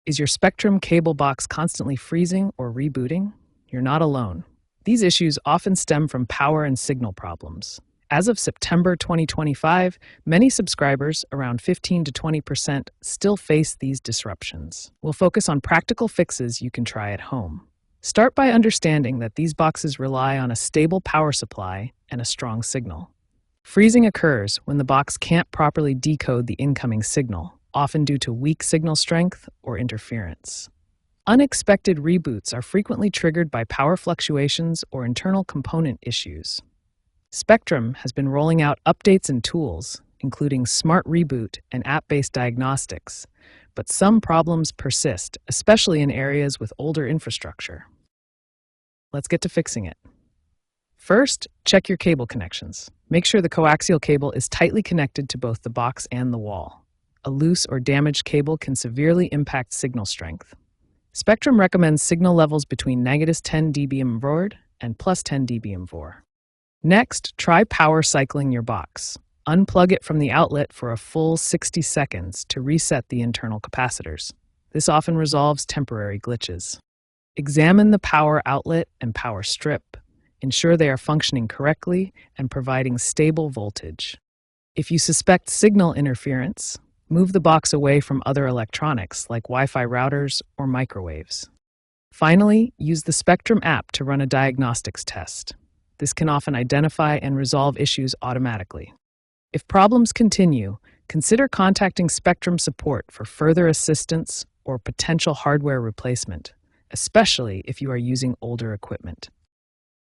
Is your Spectrum cable box constantly freezing or rebooting? You're not alone. These issues often stem from power and signal problems. As of September 2025, many subscribers, around 15 to 20%, still face these disruptions. We'll focus on practical fixes you can try at home. Start by understanding that these boxes rely on a stable power supply and a strong signal. Freezing occurs when the box can't properly decode the incoming signal, often due to weak signal strength or interference. Unexpected reboots are frequently triggered by power fluctuations or internal component issues. Spectrum has been rolling out updates and tools, including Smart Reboot and app-based diagnostics, but some problems persist, especially in areas with older infrastructure. Let's get to fixing it. First, check your cable connections. Make sure the coaxial cable is tightly connected to both the box and the wall. A loose or damaged cable can severely impact signal strength. Spectrum recommends signal levels between -10 dBm VORD and +10 dBm VOR. Next, try power cycling your box. Unplug it from the outlet for a full 60 seconds to reset the internal capacitors. This often resolves temporary glitches. Examine the power outlet and power strip. Ensure they are functioning correctly and providing stable voltage. If you suspect signal interference, move the box away from other electronics like Wi-Fi routers or microwaves. Finally, use the Spectrum app to run a diagnostics test. This can often identify and resolve issues automatically. If problems continue, consider contacting Spectrum support for further assistance or potential hardware replacement, especially if you are using older equipment.